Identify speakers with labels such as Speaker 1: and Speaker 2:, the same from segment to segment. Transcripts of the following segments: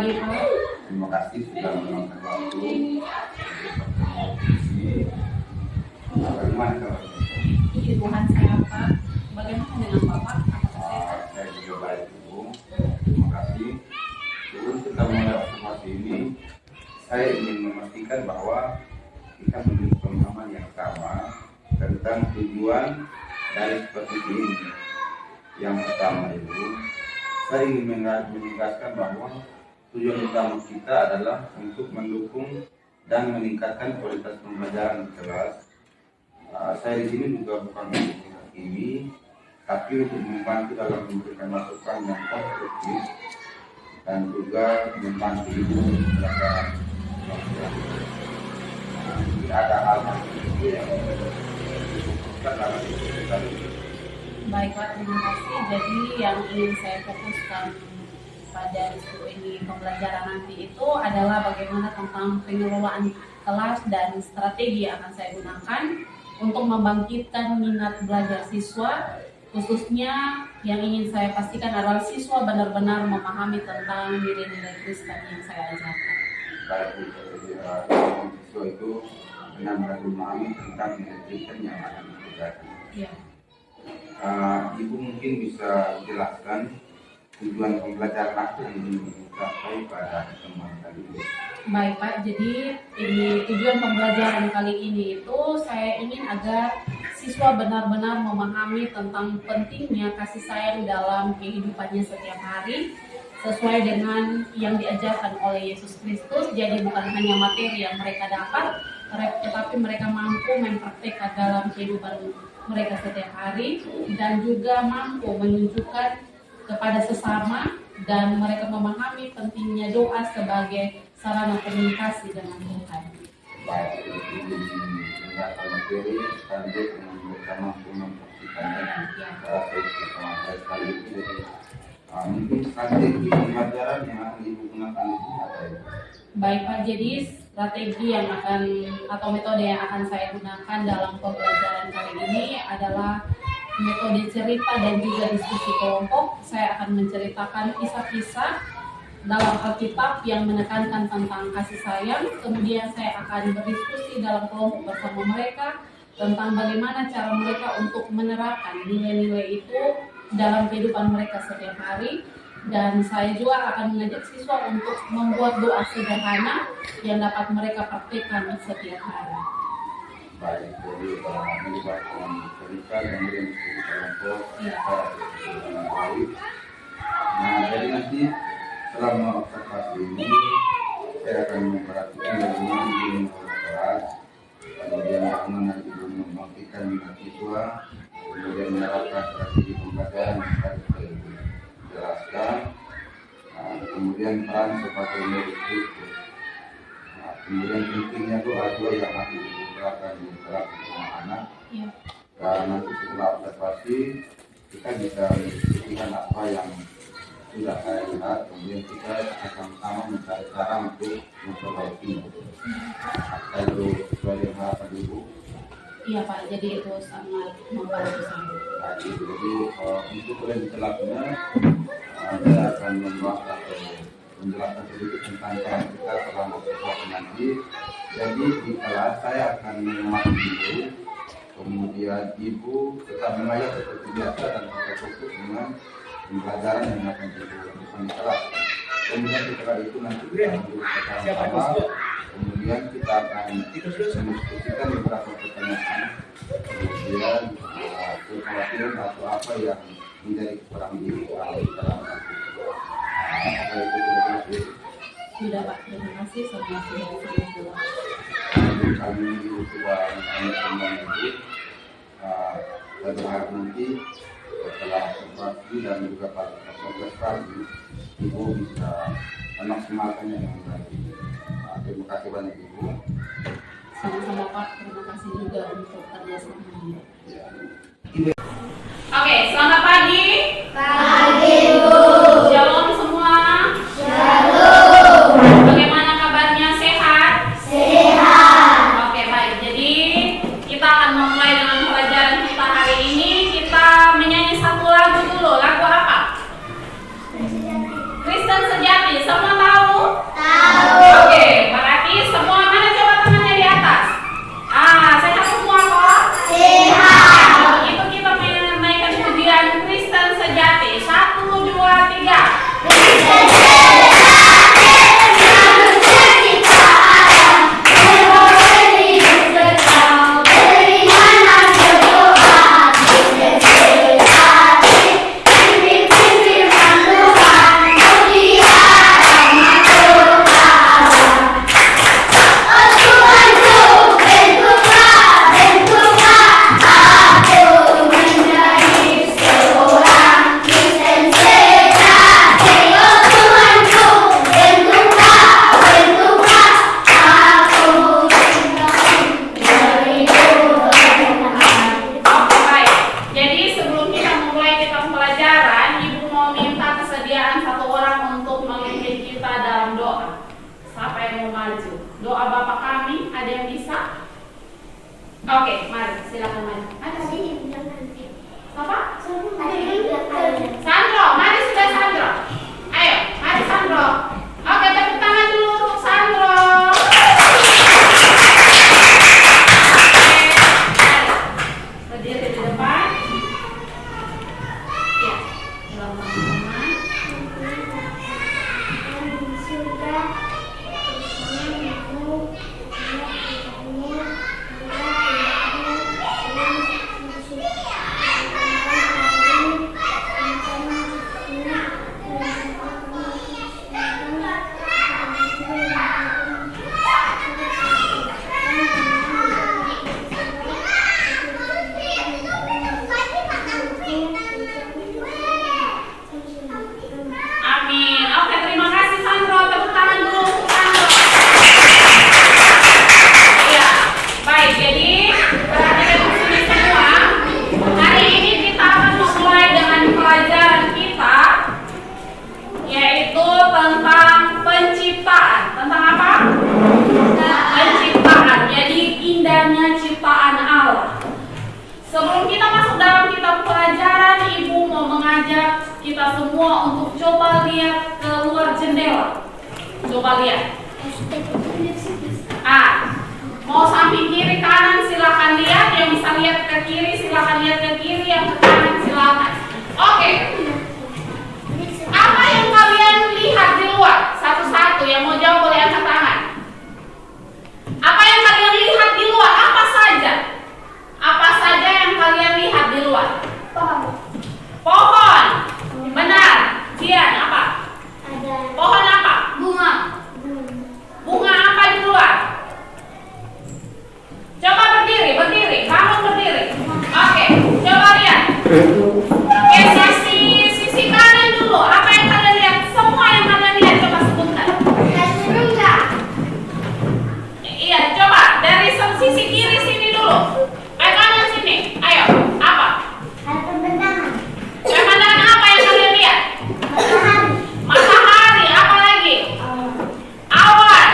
Speaker 1: Baik, Pak.
Speaker 2: Terima kasih sudah meluangkan waktu di sini. Bagaimana kalau
Speaker 1: Puji Tuhan sehat, Pak. Bagaimana dengan Bapak? Apakah sehat?
Speaker 2: saya juga baik, Ibu. Terima kasih. Sebelum kita mulai observasi ini, saya ingin memastikan bahwa kita memiliki pemahaman yang sama tentang tujuan dari seperti ini. Yang pertama, Ibu, saya ingin menegaskan bahwa tujuan utama kita adalah untuk mendukung dan meningkatkan kualitas pembelajaran di kelas. Saya di sini juga bukan untuk menghakimi, tapi untuk membantu dalam memberikan masukan yang konstruktif dan juga membantu ibu pelajaran. Tidak ada hal itu yang kita dalam kita.
Speaker 1: Baik, Pak. Terima kasih. Jadi yang ingin saya fokuskan pada isu ini pembelajaran nanti itu adalah bagaimana tentang pengelolaan kelas dan strategi yang akan saya gunakan untuk membangkitkan minat belajar siswa, khususnya yang ingin saya pastikan adalah siswa benar-benar memahami tentang nilai-nilai Kristen yang saya ajarkan.
Speaker 2: Baik, siswa itu benar-benar memahami tentang nilai Kristen yang akan diajarkan.
Speaker 1: Ya.
Speaker 2: Ibu mungkin bisa jelaskan tujuan pembelajaran apa yang ingin dicapai pada pertemuan kali ini.
Speaker 1: Baik, Pak, jadi ini tujuan pembelajaran kali ini itu saya ingin agar siswa benar-benar memahami tentang pentingnya kasih sayang dalam kehidupannya setiap hari sesuai dengan yang diajarkan oleh Yesus Kristus. Jadi bukan hanya materi yang mereka dapat, tetapi mereka mampu mempraktikkan dalam kehidupan mereka setiap hari dan juga mampu menunjukkan kepada sesama dan mereka memahami pentingnya doa sebagai sarana komunikasi dengan Tuhan.
Speaker 2: Baik, ini mendengarkan materi sekaligus dengan mereka mampu memperhatikannya secara sama sekali itu. Jadi mungkin strategi pembelajaran yang akan ibu gunakan itu apa ya?
Speaker 1: Baik, Pak, jadi strategi yang akan atau metode yang akan saya gunakan dalam pembelajaran kali ini adalah metode cerita dan juga diskusi kelompok. Saya akan menceritakan kisah-kisah dalam Alkitab yang menekankan tentang kasih sayang. Kemudian saya akan berdiskusi dalam kelompok bersama mereka tentang bagaimana cara mereka untuk menerapkan nilai-nilai itu dalam kehidupan mereka setiap hari. Dan saya juga akan mengajak siswa untuk membuat doa sederhana yang dapat mereka praktikkan setiap hari.
Speaker 2: Baik, jadi melibatkan cerita dan kemudian diskusi kelompok secara dengan baik. Nah, jadi nanti selama observasi ini saya akan memperhatikan bagaimana ibu mengelola kelas, kemudian bagaimana ibu membangkitkan minat siswa, kemudian menerapkan strategi pembelajaran yang tadi saya jelaskan, kemudian peran sebagai murid Kristus. Kemudian pentingnya doa-doa yang nanti digunakan di kelas anak-anak. Dan nanti setelah observasi kita bisa mendiskusikan apa yang sudah saya lihat, kemudian kita akan sama mencari cara untuk memperbaikinya. Kalau sesuai harapan ibu.
Speaker 1: Iya, Pak, jadi itu sangat membantu saya.
Speaker 2: Jadi untuk lebih jelasnya saya akan membahas atau menjelaskan sedikit tentang peran kita selama observasi nanti. Jadi di kelas saya akan mengamati ibu, kemudian ibu tetap mengajar seperti biasa dan kita fokus dengan pembelajaran yang akan ibu lakukan di kelas. Kemudian setelah itu nanti kita duduk bersama-sama, kemudian kita akan mendiskusikan beberapa pertanyaan, kemudian kekhawatiran atau apa yang menjadi kekurangan ibu dalam
Speaker 1: Sudah, Pak, terima kasih. Selamat siang.
Speaker 2: Kami ibu sudah mengajukan ibu. Saya berharap nanti setelah observasi dan juga pada proses ibu bisa memaksimalkannya dengan baik. Terima kasih banyak ibu.
Speaker 1: Sama-sama, Pak, terima kasih juga untuk kerjasamanya.
Speaker 3: Oke, selamat pagi.
Speaker 4: Pagi, Bu.
Speaker 3: Shalom semua.
Speaker 4: Shalom.
Speaker 3: Bagaimana kabarnya? Sehat?
Speaker 4: Sehat.
Speaker 3: Oke, baik. Jadi kita akan memulai dengan pelajaran kita hari ini. Kita menyanyi satu lagu dulu. Lagu apa? Kristen Sejati. Semua tahu? Siapa yang mau maju? Doa Bapa kami, ada yang bisa? Oke, mari silakan maju. Ada sini. Siapa? Sandro, mari sudah Sandro. Ayo, mari Sandro. Oke, tepuk tangan dulu untuk Sandro. Berdiri di depan. Ya, ulang teman-teman. Amin. Oke, terima kasih Sandro. Tepuk tangan dulu untuk Sandro. Iya, baik. Jadi perhatikan di sini semua. Hari ini kita akan memulai dengan pelajaran kita, yaitu tentang penciptaan. Tentang apa? Penciptaan. Jadi indahnya ciptaan Allah. Sebelum kita masuk dalam kitab pelajaran, Ibu mau mengajak kita semua untuk coba lihat keluar jendela. Coba lihat. Mau samping kiri kanan silakan lihat. Yang bisa lihat ke kiri silakan lihat ke kiri. Yang ke kanan silakan. Oke. Apa yang kalian lihat di luar? Satu-satu. Yang mau jawab boleh angkat tangan. Apa yang kalian lihat di luar? Apa saja? Apa saja yang kalian lihat di luar? Pohon. Benar. Dian, apa? Pohon apa? Bunga. Bunga apa di luar? Coba berdiri. Bangun berdiri. Oke, coba lihat. Oke, sisi kanan dulu. Apa yang kalian lihat? Semua yang kalian lihat coba sebutkan. Iya, coba dari sisi kiri sini dulu. Kanan sini. Ayo, apa? Pemandangan apa yang kalian lihat? Matahari. Apa lagi? Awan.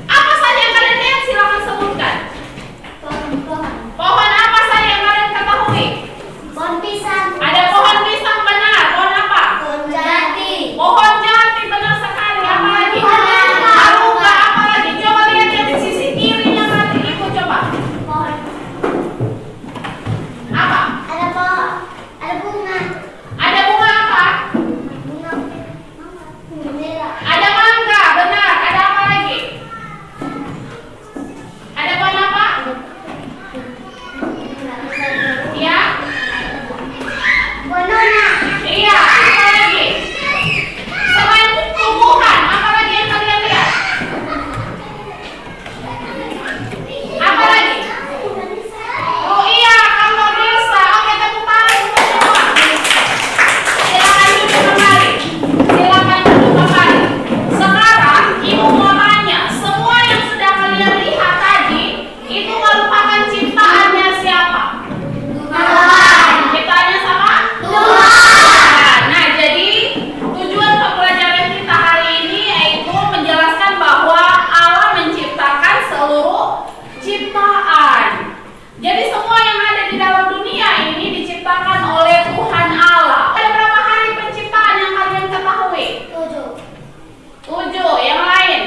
Speaker 3: Apa saja yang kalian lihat? Silakan sebutkan. Pohon apa saja yang kalian ketahui? Ada pohon pisang, benar. Pohon apa? Pohon jati, benar sekali. Apa lagi? Arungga. Apa lagi? Coba lihat yang di sisi kirinya nanti. Ibu coba. Apa? Ada bunga apa? Ada mangga, benar. Ada apa lagi? Ada pohon apa? Ya? Iya, apa lagi? Selain tumbuhan, apa lagi yang kalian lihat? Apa lagi? Oh iya, kantor desa. Oke, tepuk tangan untuk semua. Silakan duduk kembali. Sekarang Ibu mau tanya, semua yang sudah kalian lihat tadi itu merupakan ciptaannya siapa? Ciptaannya siapa? Nah, jadi tujuan pembelajaran kita hari ini yaitu menjelaskan bahwa Allah menciptakan seluruh ciptaan. Jadi semua yang ada di dalam dunia ini diciptakan oleh Tuhan Allah. Ada berapa hari penciptaan yang kalian ketahui? 7. Yang lain?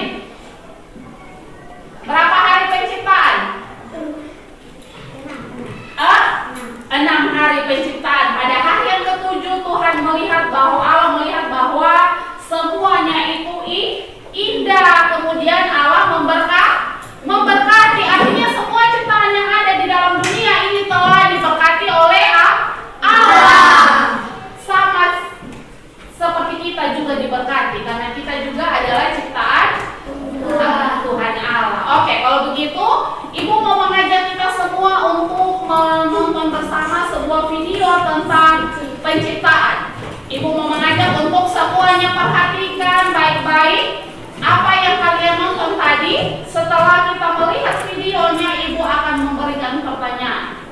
Speaker 3: Berapa hari penciptaan? 6 hari penciptaan. Pada hari yang ke-7 Tuhan Allah melihat bahwa semuanya itu indah. Kemudian Allah memberkati. Artinya semua ciptaan yang ada di dalam dunia ini telah diberkati oleh Allah. Sama seperti kita juga diberkati karena kita juga adalah ciptaan Tuhan Allah. Oke, kalau begitu Ibu mau mengajak kita semua untuk menonton bersama sebuah video tentang penciptaan. Ibu mau mengajak untuk semuanya perhatikan baik-baik apa yang kalian nonton tadi. Setelah kita melihat videonya, Ibu akan memberikan pertanyaan.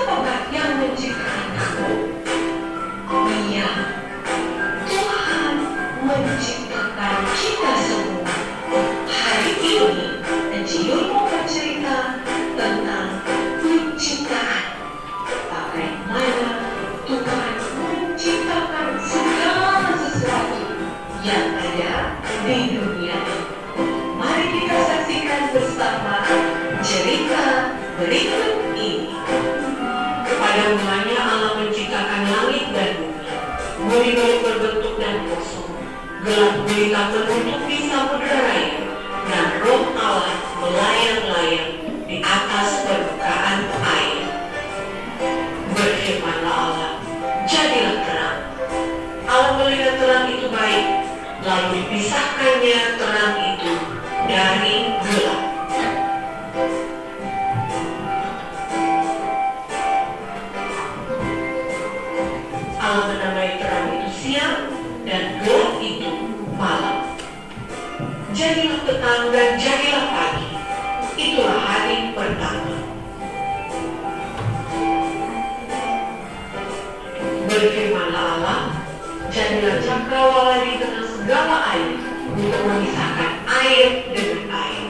Speaker 5: Siapakah yang menciptakan kamu? Iya, Tuhan menciptakan kita semua. Hari ini, Enciul mau bercerita tentang penciptaan. Bagaimana Tuhan menciptakan segala sesuatu yang ada di dunia ini. Mari kita saksikan bersama cerita berikut ini. Pada mulanya Allah menciptakan langit dan bumi. Bumi berbentuk dan kosong. Gelap gulita menutupi samudera raya, dan roh Allah melayang-layang di atas permukaan air. Berfirmanlah Allah, jadilah terang. Allah melihat terang itu baik, lalu dipisahkannya terang itu dari gelap. Allah menamai terang itu siang dan gelap itu malam. Jadilah petang dan jadilah pagi. Itulah hari pertama. Berfirmanlah Allah, jadilah cakrawala di tengah segala air untuk memisahkan air dengan air.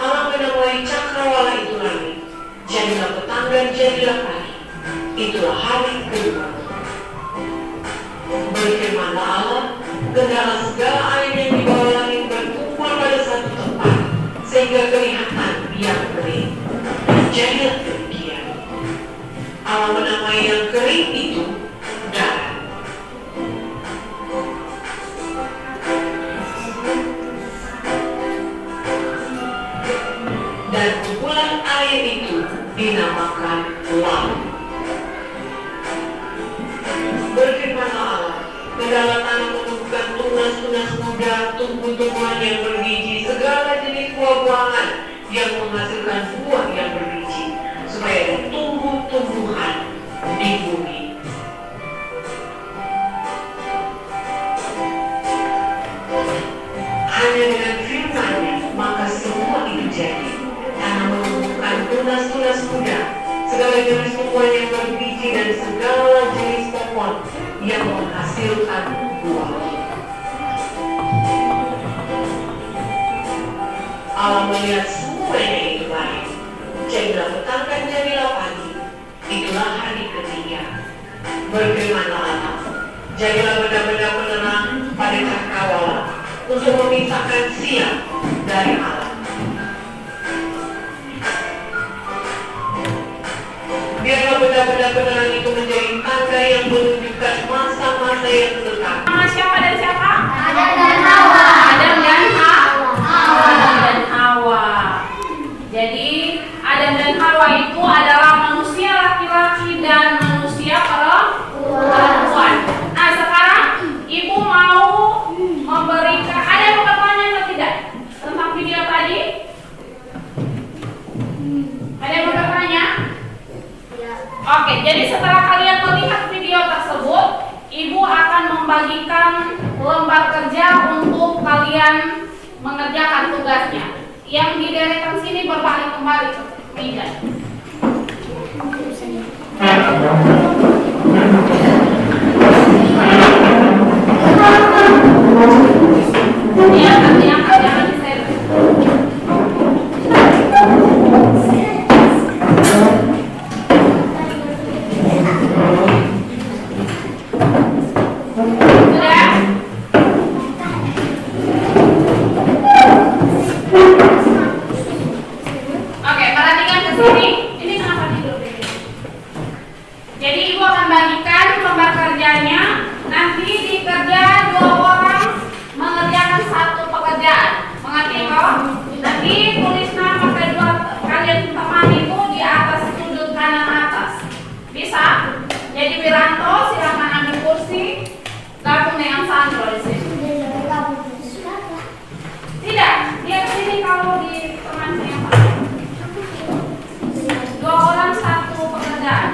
Speaker 5: Allah menamai cakrawala itu langit. Jadilah petang dan jadilah pagi. Itulah hari kedua. Berfirmanlah Allah, gendala segala air yang di bawah langit berkumpul pada satu tempat, sehingga kelihatan yang kering. Dan jadilah demikian. Allah menamai yang kering itu darah. Dan kumpulan air itu dinamakan laut. Berfirmanlah Allah, segala tanah menumbuhkan tunas-tunas muda, tumbuh-tumbuhan yang berbiji, segala jenis buah-buahan yang menghasilkan buah yang berbiji, supaya ada tumbuh-tumbuhan di bumi. Hanya dengan firman-Nya maka semua itu jadi. Tanah menumbuhkan tunas-tunas muda, segala jenis tumbuhan yang berbiji, dan segala jenis pohon yang menghasilkan buah. Allah melihat semuanya itu baik. Jadilah petang dan jadilah pagi. Itulah hari ketiga. Berfirmanlah Allah, jadilah benda-benda penerang pada cakrawala untuk memisahkan siang dari malam. Biarlah benda-benda penerang itu menjadi tanda yang menunjukkan masa-masa yang tetap.
Speaker 3: Nama siapa dan siapa?
Speaker 4: Adam dan Hawa.
Speaker 3: Adam dan
Speaker 4: Hawa.
Speaker 3: Adam dan Hawa. Jadi Adam dan Hawa itu adalah manusia laki-laki dan manusia perempuan. Nah sekarang ibu mau memberikan, ada yang mau bertanya atau tidak tentang video tadi? Ada yang mau bertanya? Oke, jadi setelah kalian melihat video tersebut, ibu akan membagikan lembar kerja untuk kalian mengerjakan tugasnya. Yang di deretan sini berbalik kembali ke meja. Diangkat, jangan diset. Oke, perhatikan ke sini. Ini kenapa tidur? Jadi ibu akan bagikan lembar kerjanya. Nanti dikerja 2 orang mengerjakan 1 pekerjaan. Mengerti kok? Nanti tulis nama kedua kalian teman itu di atas sudut kanan atas. Bisa? Jadi Wiranto silakan ambil kursi. Gabung dengan Sandro di sini. Tidak, dia kesini kalau di teman yang lain. 2 orang 1 pekerjaan.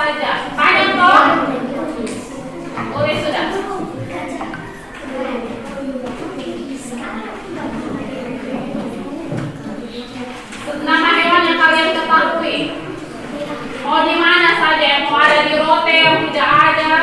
Speaker 3: saja? Banyak toh? Tulis sudah. Nama hewan yang kalian ketahui. Oh, di mana saja? Yang mau ada di rote, yang tidak ada.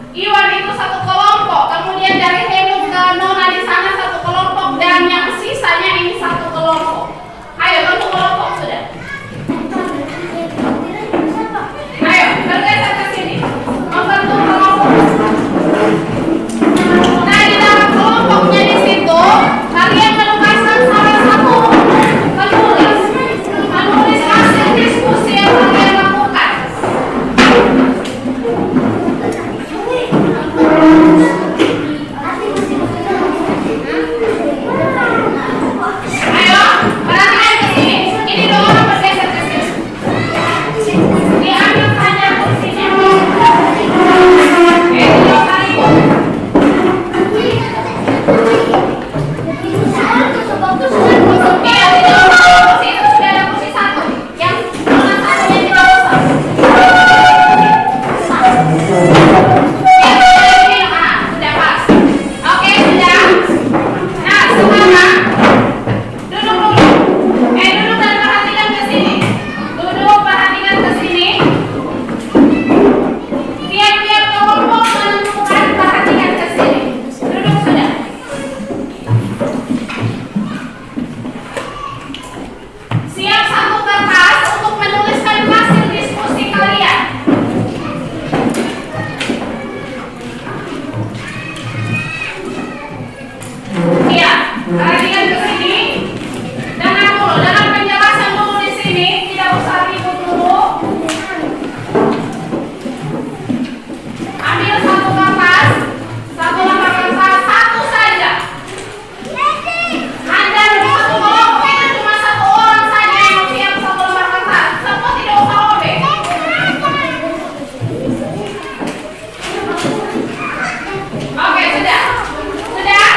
Speaker 3: Iwan itu satu kelompok, kemudian dari Hemu ke Nona di sana satu kelompok Perhatikan ke sini. Dengar dulu, dengar penjelasan dulu di sini. Tidak usah ribut dulu. Ambil satu kertas, satu lembar kertas, satu saja. Anda satu kelompok itu cuma satu orang saja yang siap satu lembar kertas. Semua tidak usah robek. Oke, sudah. Sudah?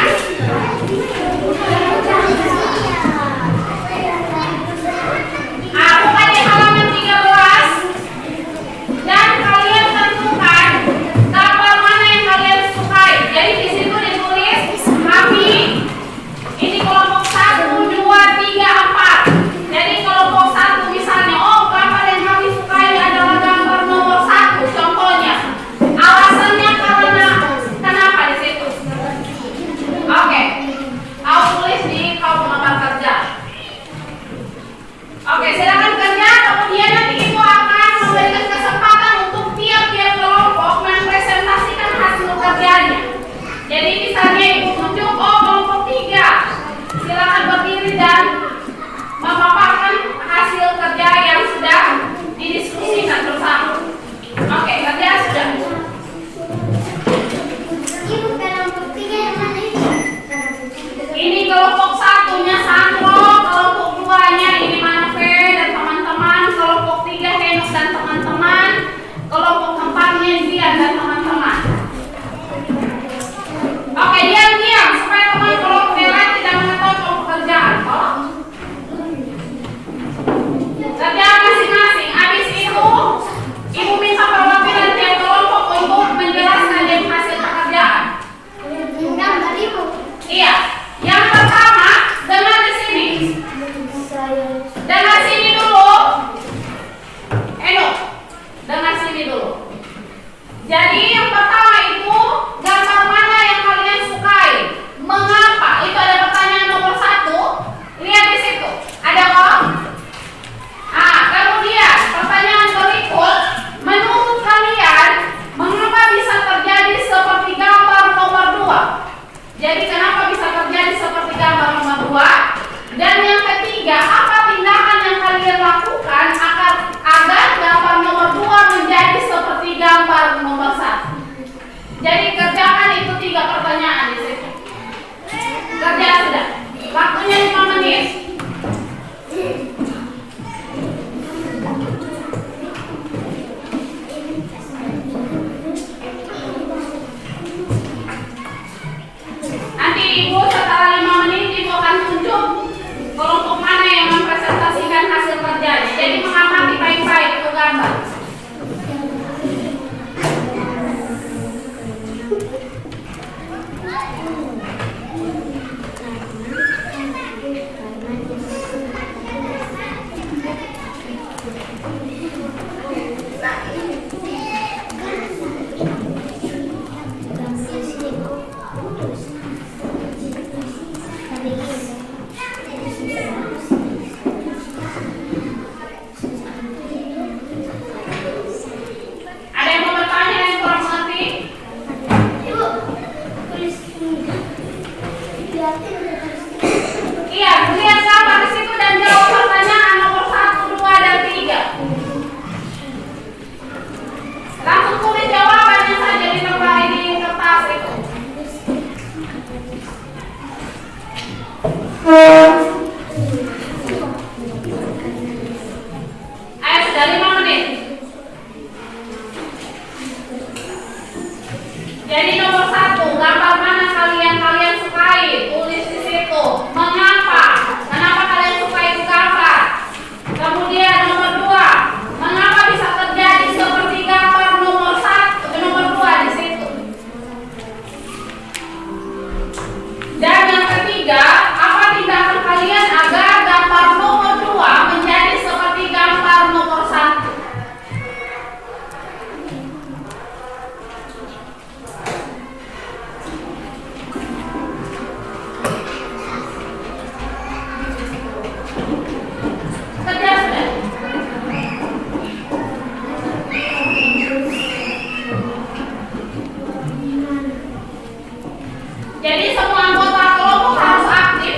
Speaker 3: Buka di halaman 13 dan kalian tentukan gambar mana yang kalian sukai. Jadi di situ ditulis kami ini kelompok 1, 2, 3, 4. Jadi kelompok 1 misalnya, gambar yang kami sukai adalah gambar nomor 1 contohnya. Alasannya karena kenapa di situ? Oke, kau tulis di kau pengambar kerja. Oke, silakan kerja. Kemudian nanti itu akan memberikan kesempatan untuk tiap-tiap kelompok mempresentasikan hasil kerjanya. Jadi misalnya ibu tunjuk, kelompok 3, silakan berdiri dan memaparkan hasil kerja yang sudah didiskusikan bersama. Oke, kerja sudah.
Speaker 4: Ibu kelompok 3 yang mana ini?
Speaker 3: Ini kelompok 1-nya Sandro, kelompok 2-nya ini Manfe dan teman-teman, kelompok 3 Henok dan teman-teman, kelompok 4-nya Zian dan teman-teman. Oke, diam-diam supaya teman kelompok yang lain tidak mengetahui kelompok pekerjaan. Kerja masing-masing. Habis itu, ibu minta perwakilan tiap kelompok untuk menjelaskan dari hasil pekerjaan.
Speaker 4: Gambar ibu.
Speaker 3: Iya. Yang pertama, dengar di sini. Dengar sini dulu. Dengar sini dulu. Jadi yang pertama itu gambar mana yang kalian sukai? Mengapa? Itu ada pertanyaan nomor 1. Lihat di situ. Ada kok? Kemudian pertanyaan berikut. Menurut kalian, mengapa bisa terjadi seperti gambar nomor 2? Jadi kenapa bisa terjadi seperti gambar nomor 2? Dan yang ketiga, apa tindakan yang kalian lakukan agar gambar nomor 2 menjadi seperti gambar nomor 1? Jadi kerjakan itu 3 pertanyaan di situ. Kerja sudah. Waktunya 5 menit. Nanti ibu setelah 5 menit ibu akan tunjuk kelompok mana yang mempresentasikan hasil kerjanya. Jadi mengamati baik-baik itu gambar. Ada yang mau bertanya yang kurang mengerti?
Speaker 4: Ibu, tulis
Speaker 3: Iya, lihat gambar di situ dan jawab pertanyaan nomor 1, 2, dan 3. Langsung tulis jawabannya saja di kertas itu. Ayo sudah 5 menit. Jadi nomor 1, gambar mana kalian sukai? Tulis di situ. Mengapa? Kenapa kalian sukai itu gambar? Kemudian nomor 2, mengapa bisa terjadi seperti gambar nomor 2 di situ? Dan yang ketiga, apa tindakan kalian agar gambar nomor 2 menjadi seperti gambar nomor 1? Jadi semua anggota kelompok harus aktif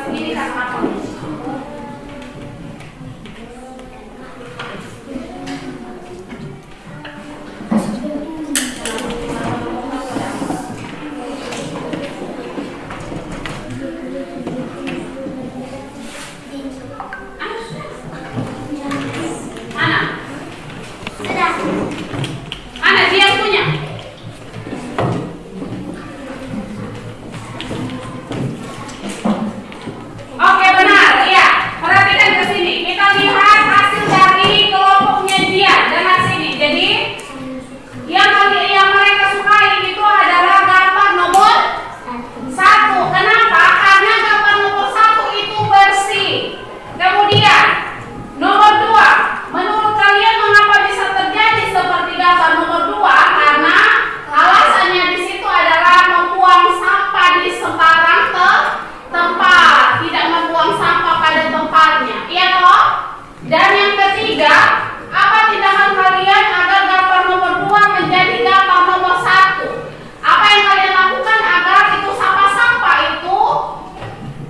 Speaker 3: segini karena apa? Mana?
Speaker 4: Sudah.
Speaker 3: Mana dia yang punya? Oke, benar, iya. Perhatikan ke sini. Kita lihat hasil dari kelompoknya dia dan sini. Jadi yang mereka sukai itu adalah gambar nomor 1. Kenapa? Karena gambar nomor 1 itu bersih. Kemudian nomor 2, menurut kalian mengapa bisa terjadi seperti gambar nomor 2? Karena alasannya di situ adalah membuang sampah di sembarang tempat, tidak membuang sampah pada tempatnya. Iya toh? Dan yang ketiga, apa tindakan kalian agar gambar nomor 2 menjadi gambar nomor 1? Apa yang kalian lakukan agar itu sampah-sampah itu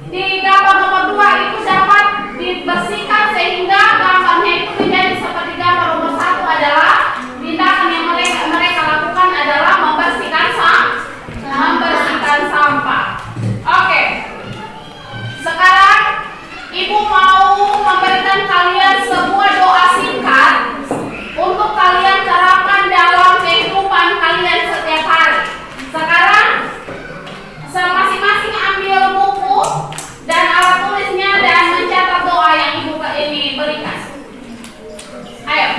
Speaker 3: di gambar nomor 2 itu dapat dibersihkan sehingga gambarnya itu menjadi seperti gambar nomor 1 adalah tindakan yang mereka lakukan adalah membersihkan sampah. Oke. Sekarang Ibu mau memberikan kalian sebuah doa singkat untuk kalian terapkan dalam kehidupan kalian setiap hari. Sekarang masing-masing ambil buku dan alat tulisnya dan mencatat doa yang Ibu ini berikan. Ayo.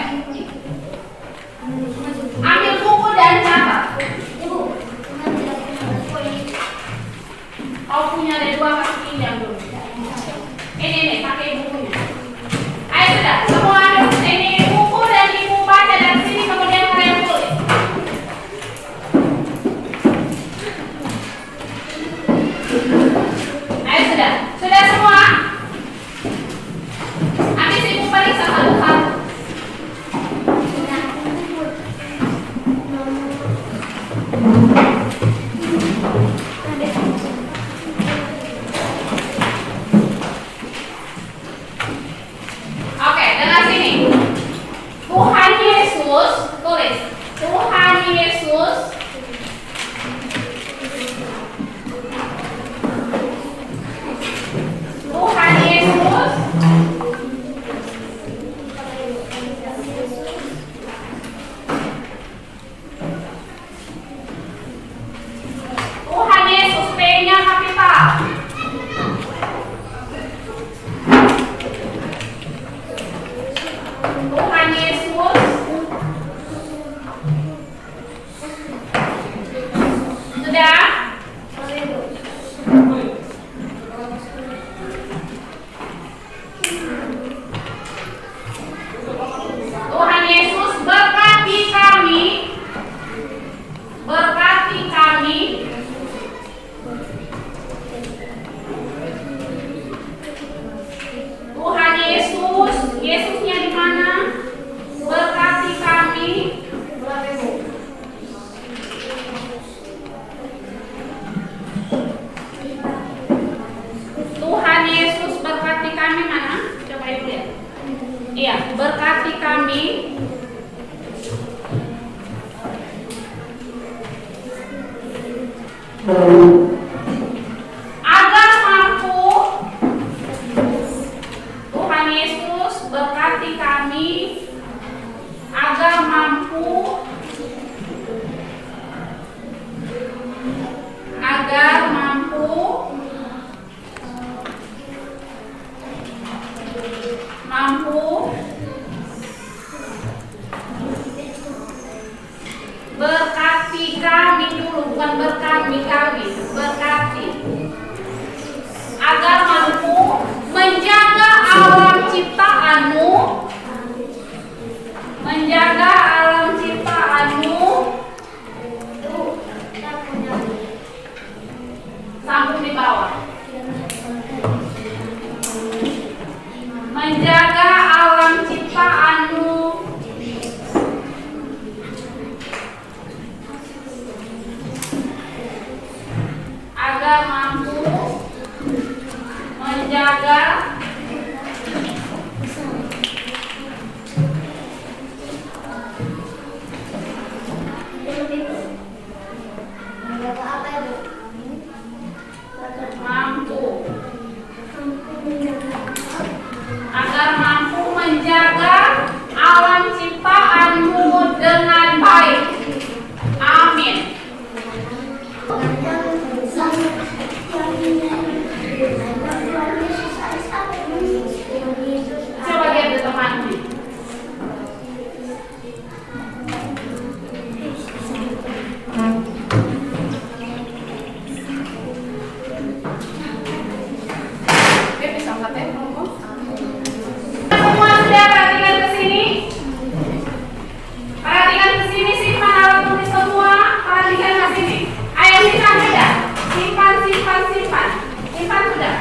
Speaker 3: Ambil buku dan catat.
Speaker 4: Ibu,
Speaker 3: Kau punya ada 2, kasih pinjam dulu. Ini pakai bukunya. Ayo sudah, semua ambil ini buku dan Ibu baca dari sini kemudian kalian tulis. Ayo sudah semua. Habis Ibu periksa satu-satu. Oke, dengar sini. Tuhan Yesus, tulis. Tuhan Yesus Tuhan Yesus Tuhan Yesus, P-nya kapital. Tuhan Yesus sudah. Tuhan Yesus berkati kami. Tuhan Yesus, Yesusnya di mana? Berkati kami. Tuhan Yesus berkati kami mana? Coba Ibu lihat. Iya, berkati kami. Agar mampu. Tuhan Yesus berkati kami agar mampu berkati kami dulu, bukan berkami, berkati agar mampu menjaga alam ciptaanmu, sambung di bawah, menjaga alam ciptaanmu agar mampu menjaga agar mampu menjaga alam ciptaanmu dengan baik. Amin. Coba lihat ke temanmu. Oke, bisa angkat ya, ngomong. Semua sudah perhatikan ke sini. Perhatikan ke sini, simpan alat tulis semua. Perhatikan ke sini. Ayo simpan sudah. Simpan, simpan, simpan. Simpan sudah.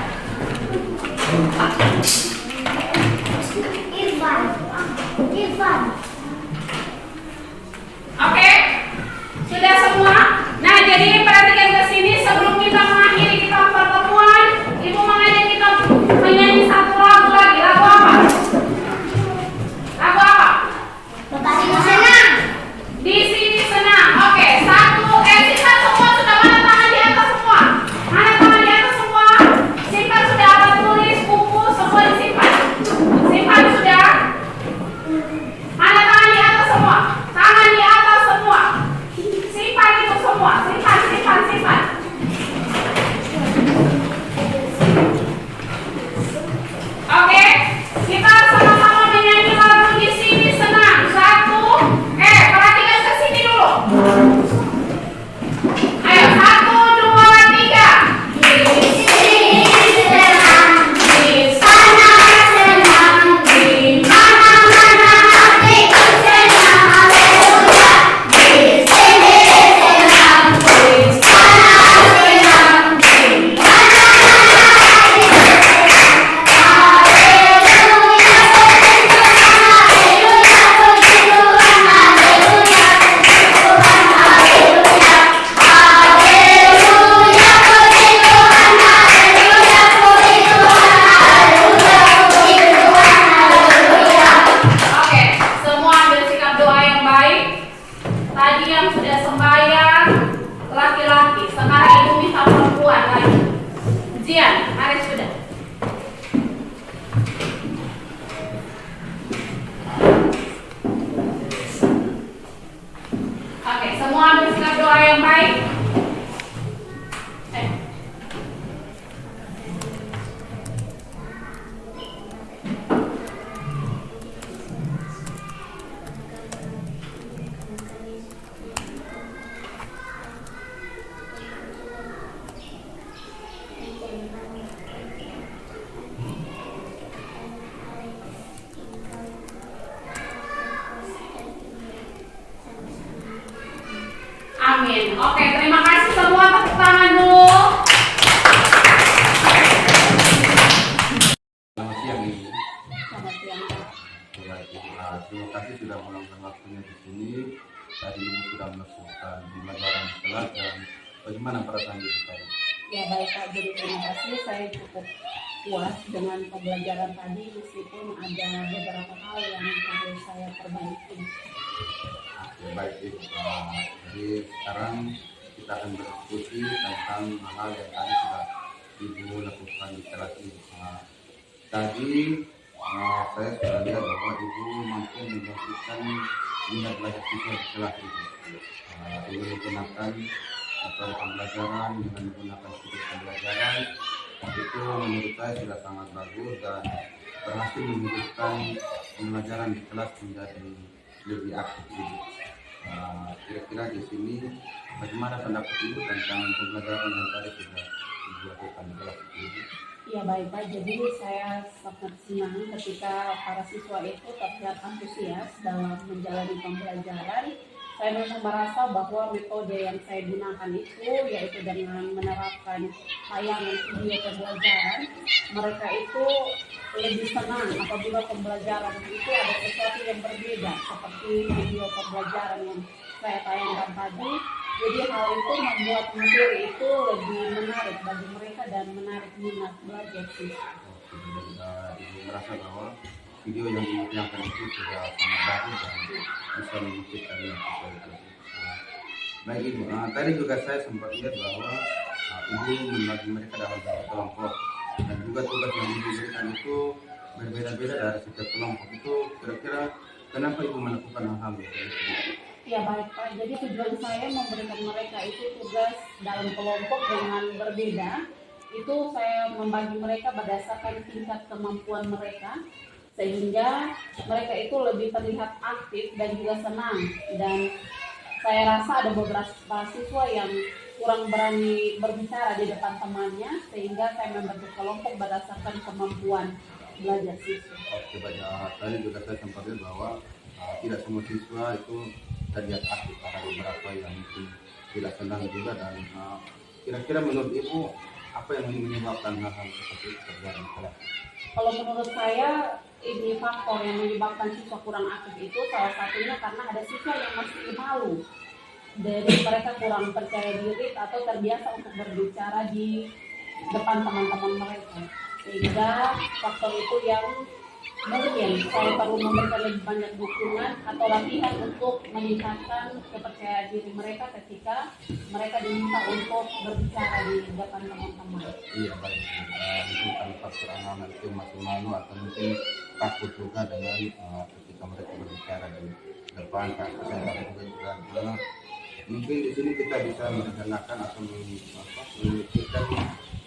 Speaker 4: Irfan.
Speaker 3: Oke? Sudah semua? Nah, jadi perhatikan ke sini sebelum kita mengakhiri kita pertemuan, Ibu mengajak kita menyanyi satu lagu lagi. Lagu apa? Lagu apa?
Speaker 4: Bapak Ibu senang.
Speaker 3: Di sini senang. Oke, simpan semua sudah. Mana tangan di atas semua? Mana tangan di atas semua? Simpan sudah alat tulis, buku, semua disimpan. Simpan sudah. Mana tangan di atas semua? Tangan di atas semua. Simpan itu semua. Simpan, simpan, simpan. Oke, kita sama-sama menyanyi lagu di sini senang. Perhatikan ke sini dulu. Ayo, 1, 2, 3. Di sini senang, di sana senang, di mana-mana hatiku senang. Haleluya. Di sini senang, di sana senang, di mana-mana hatiku senang. Haleluya, puji Tuhan, haleluya, puji Tuhan, haleluya, puji Tuhan, haleluya. Haleluya, puji Tuhan, haleluya, puji Tuhan, haleluya, puji Tuhan, haleluya. Oke, semua ambil sikap doa yang baik. Tadi yang sudah sembahyang laki-laki, sekarang Ibu minta perempuan lagi. Jian, mari sudah. Oke, semua ambil sikap doa yang baik. Amin. Oke, terima kasih semua, tepuk tangan dulu.
Speaker 2: Selamat siang Ibu.
Speaker 1: Selamat siang.
Speaker 2: Ya, terima kasih sudah meluangkan waktunya di sini. Tadi Ibu sudah melakukan pembelajaran di kelas dan bagaimana perasaan Ibu tadi?
Speaker 1: Ya baik Pak, jadi terima kasih. Saya cukup puas dengan pembelajaran tadi meskipun ada beberapa hal yang harus saya perbaiki.
Speaker 2: Oke, baik Ibu. Jadi sekarang kita akan berdiskusi tentang hal yang tadi sudah Ibu lakukan di kelas ini. Tadi saya sudah lihat bahwa Ibu mampu membangkitkan minat belajar siswa di kelas Ibu. Ibu menggunakan metode pembelajaran dengan menggunakan situs pembelajaran. Itu menurut saya sudah sangat bagus dan berhasil menghidupkan pembelajaran di kelas menjadi lebih aktif Ibu. Kira-kira di sini bagaimana pendapat Ibu tentang pembelajaran yang tadi sudah Ibu lakukan di kelas Ibu?
Speaker 1: Ya baik Pak, jadi saya sangat senang ketika para siswa itu terlihat antusias dalam menjalani pembelajaran. Saya memang merasa bahwa metode yang saya gunakan itu yaitu dengan menerapkan tayangan video pembelajaran, mereka itu lebih senang apabila pembelajaran itu ada sesuatu yang berbeda seperti video pembelajaran yang saya tayangkan tadi. Jadi hal itu membuat materi itu lebih menarik bagi mereka dan menarik minat belajar siswa.
Speaker 2: Ibu merasa bahwa video yang ditayangkan itu sudah sangat bagus dan bisa mengikutkan yang sesuai. Baik Ibu, tadi juga saya sempat lihat bahwa Ibu membagi mereka dalam satu kelompok dan juga tugas yang Ibu berikan itu berbeda-beda dari setiap kelompok. Itu kira-kira kenapa Ibu melakukan hal-hal seperti itu?
Speaker 1: Ya baik Pak, jadi tujuan saya memberikan mereka itu tugas dalam kelompok dengan berbeda. Itu saya membagi mereka berdasarkan tingkat kemampuan mereka, sehingga mereka itu lebih terlihat aktif dan juga senang. Dan saya rasa ada beberapa siswa yang kurang berani berbicara di depan temannya, sehingga saya membentuk kelompok berdasarkan kemampuan belajar siswa.
Speaker 2: Oke, baik. Tadi juga saya sempat lihat bahwa tidak semua siswa itu terlihat aktif, ada beberapa yang mungkin tidak senang juga. Dan kira-kira menurut Ibu apa yang menyebabkan hal-hal seperti itu terjadi di kelas?
Speaker 1: Kalau menurut saya ini faktor yang menyebabkan siswa kurang aktif itu salah satunya karena ada siswa yang masih malu. Dari mereka kurang percaya diri atau terbiasa untuk berbicara di depan teman-teman mereka. Sehingga faktor itu yang mungkin saya perlu memberikan lebih banyak dukungan atau latihan untuk meningkatkan kepercayaan diri mereka ketika mereka diminta untuk berbicara di depan teman-teman.
Speaker 2: Iya, baik. Mungkin kan faktor anak-anak itu masih malu atau mungkin takut juga dengan ketika mereka berbicara di depan juga. Mungkin di sini kita bisa merencanakan atau memikirkan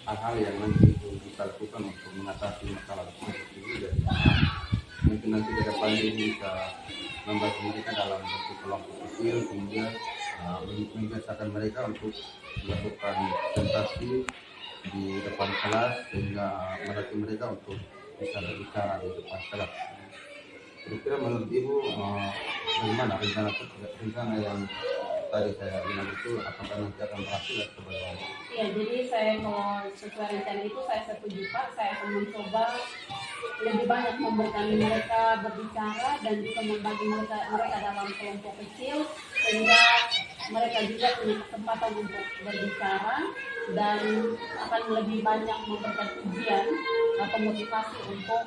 Speaker 2: hal-hal yang nanti kita lakukan untuk mengatasi masalah seperti ini. Jadi mungkin nanti ke depannya ini bisa membantu mereka dalam bentuk kelompok kecil, kemudian membiasakan mereka untuk melakukan presentasi di depan kelas sehingga melatih mereka untuk bisa berbicara di depan kelas. Kira-kira menurut Ibu bagaimana rencana yang tadi saya bilang itu, apakah nanti akan berhasil atau bagaimana?
Speaker 1: Ya, jadi saya kalau sesuai rencana itu saya setuju Pak, saya akan mencoba lebih banyak memberikan mereka berbicara dan juga membagi mereka dalam kelompok kecil sehingga mereka juga punya kesempatan untuk berbicara dan akan lebih banyak memberikan ujian atau motivasi untuk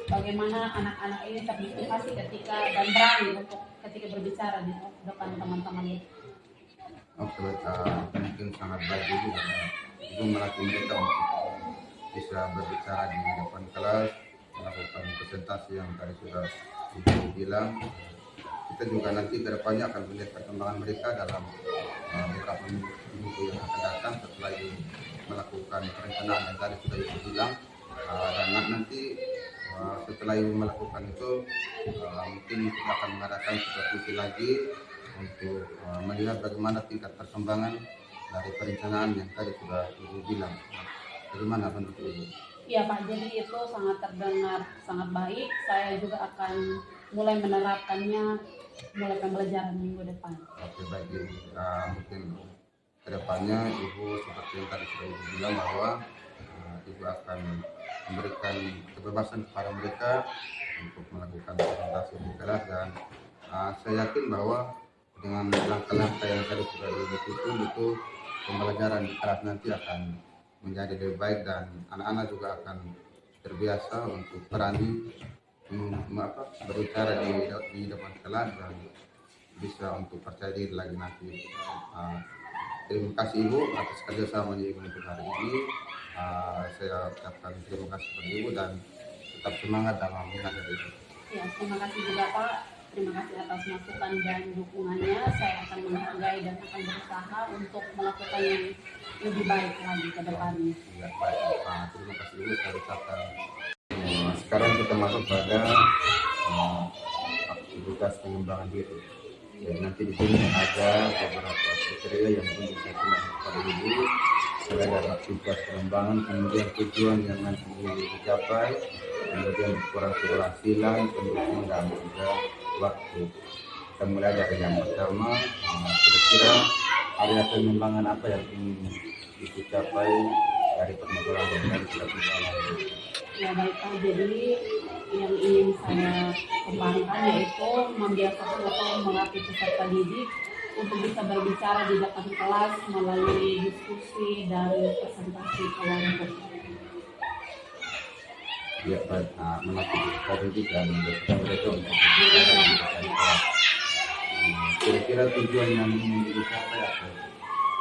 Speaker 1: bagaimana anak-anak ini termotivasi ketika dan berani untuk ketika berbicara di depan teman-teman itu.
Speaker 2: Oke, mungkin sangat baik juga itu melatih mereka untuk bisa berbicara di depan kelas, melakukan presentasi yang tadi sudah Ibu bilang. Kita juga nanti ke depannya akan melihat perkembangan mereka dalam beberapa minggu yang akan datang setelah Ibu melakukan perencanaan yang tadi sudah Ibu bilang. Dan nanti setelah Ibu melakukan itu mungkin kita akan mengadakan supervisi lagi untuk melihat bagaimana tingkat perkembangan dari perencanaan yang tadi sudah Ibu bilang. Bagaimana bentuk Ibu?
Speaker 1: Ya Pak, jadi itu sangat terdengar sangat baik. Saya juga akan mulai menerapkannya mulai pembelajaran minggu depan.
Speaker 2: Oke, baik Ibu. Mungkin kedepannya Ibu seperti yang tadi sudah Ibu bilang bahwa Ibu akan memberikan kebebasan kepada mereka untuk melakukan presentasi di kelas, dan saya yakin bahwa dengan langkah-langkah yang tadi sudah Ibu susun itu pembelajaran di kelas nanti akan menjadi lebih baik dan anak-anak juga akan terbiasa untuk berani berbicara di depan kelas dan bisa untuk percaya diri lagi nanti. Terima kasih Ibu atas kerjasamanya Ibu untuk hari ini. Saya ucapkan terima kasih kepada Ibu dan tetap semangat dalam mengajar Ibu.
Speaker 1: Ya, terima kasih juga Pak. Terima kasih atas masukan dan dukungannya. Saya akan menghargai dan akan berusaha untuk melakukan yang lebih baik lagi ke depannya.
Speaker 2: Ya, baik. Terima kasih Ibu. Saya ucapkan. Sekarang kita masuk pada aktivitas pengembangan diri. Jadi nanti di sini ada beberapa kriteria yang penting saya bilang kepada Ibu. Mulai dari aktivitas pengembangan, kemudian tujuan yang nanti dicapai, kemudian ukuran keberhasilan, pendukung dan juga waktu. Kita mulai dari yang pertama, kira-kira area pengembangan apa yang ingin dicapai dari pengumpulan dan dari pengembangan.
Speaker 1: Ya baik Pak, jadi yang ingin saya kembangkan yaitu membiasakan atau melatih peserta didik untuk bisa berbicara di depan kelas melalui diskusi dan presentasi kelompok.
Speaker 2: dia melatih tadi juga memberikan mereka untuk mencapai kelas. Kira-kira tujuan yang ingin dicapai apa?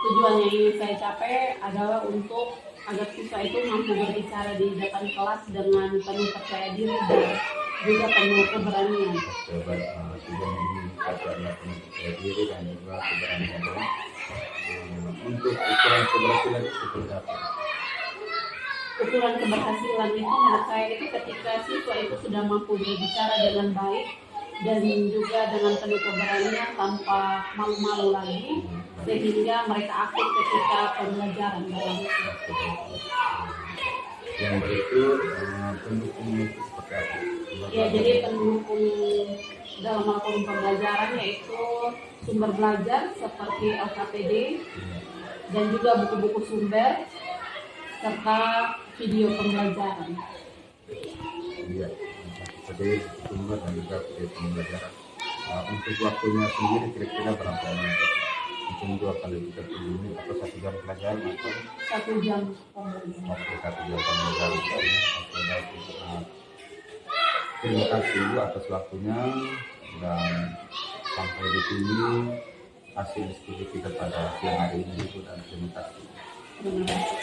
Speaker 1: Tujuan yang ingin saya capai adalah untuk agar siswa itu mampu berbicara di depan kelas dengan penuh percaya diri dan juga penuh keberanian.
Speaker 2: Coba tujuan yang ingin dicapai adalah penuh percaya diri dan juga keberanian. Untuk ukuran keberhasilan itu seperti apa?
Speaker 1: Ukuran keberhasilan itu menurut saya itu ketika siswa itu sudah mampu berbicara dengan baik dan juga dengan penuh keberanian tanpa malu-malu lagi, sehingga mereka aktif ketika pembelajaran dalam itu.
Speaker 2: Yang itu pendukungnya itu seperti apa?
Speaker 1: Ya, jadi pendukung dalam melakukan pembelajaran yaitu sumber belajar seperti LKPD dan juga buku-buku sumber serta video pembelajaran.
Speaker 2: Iya, jadi sumber dan juga video pembelajaran. Untuk waktunya sendiri kira-kira berapa menit? Mungkin 2 kali 30 menit atau 1 jam pelajaran atau
Speaker 1: 1 jam pembelajaran.
Speaker 2: waktu 1 jam pelajaran. Oke, baik. Terima kasih Ibu atas waktunya dan sampai di sini hasil diskusi kita pada siang hari ini Ibu, dan terima kasih.
Speaker 1: Terima kasih.